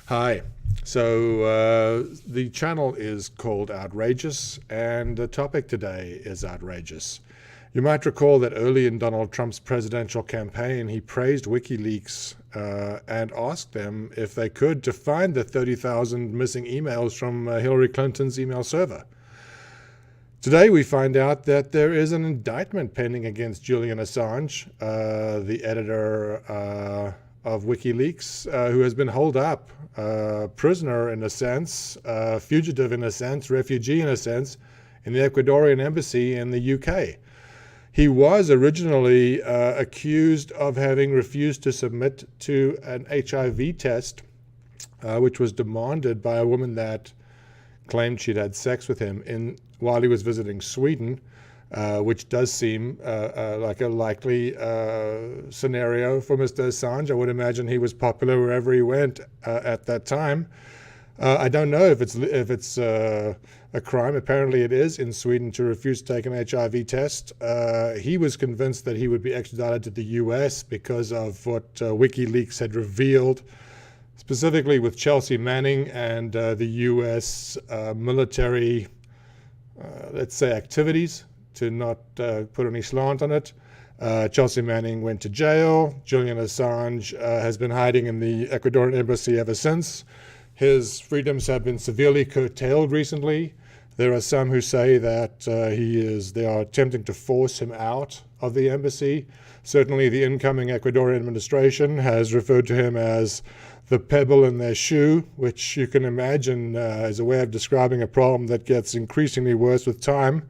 Hi. So the channel is called Outrageous, and the topic today is outrageous. You might recall that early in Donald Trump's presidential campaign, he praised WikiLeaks and asked them if they could to find the 30,000 missing emails from Hillary Clinton's email server. Today we find out that there is an indictment pending against Julian Assange, the editor of WikiLeaks, who has been holed up, prisoner in a sense, fugitive in a sense, refugee in a sense, in the Ecuadorian embassy in the UK. He was originally accused of having refused to submit to an HIV test, which was demanded by a woman that claimed she'd had sex with him while he was visiting Sweden, which does seem like a likely scenario for Mr. Assange. I would imagine he was popular wherever he went at that time. I don't know if it's a crime. Apparently it is in Sweden to refuse to take an HIV test. He was convinced that he would be extradited to the US because of what WikiLeaks had revealed, specifically with Chelsea Manning and the US military, let's say, activities, to not put any slant on it. Chelsea Manning went to jail. Julian Assange has been hiding in the Ecuadorian embassy ever since. His freedoms have been severely curtailed recently. There are some who say that they are attempting to force him out of the embassy. Certainly the incoming Ecuadorian administration has referred to him as the pebble in their shoe, which you can imagine is a way of describing a problem that gets increasingly worse with time.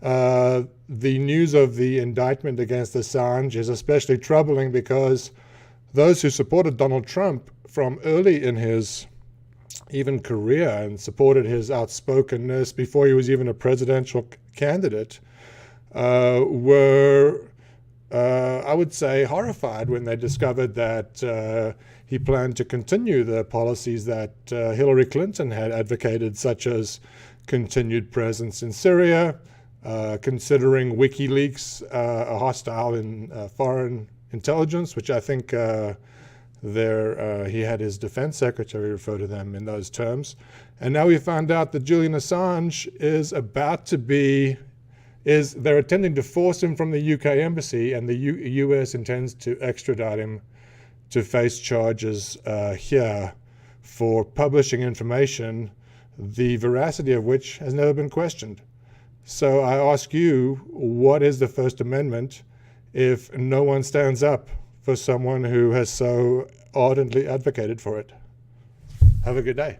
The news of the indictment against Assange is especially troubling because those who supported Donald Trump from early in his even career and supported his outspokenness before he was even a presidential candidate were, I would say, horrified when they discovered that he planned to continue the policies that Hillary Clinton had advocated, such as continued presence in Syria, considering WikiLeaks a hostile in foreign intelligence, which I think he had his defense secretary refer to them in those terms. And now we found out that Julian Assange they're attempting to force him from the UK embassy, and the US intends to extradite him to face charges here for publishing information, the veracity of which has never been questioned. So I ask you, what is the First Amendment if no one stands up for someone who has so ardently advocated for it? Have a good day.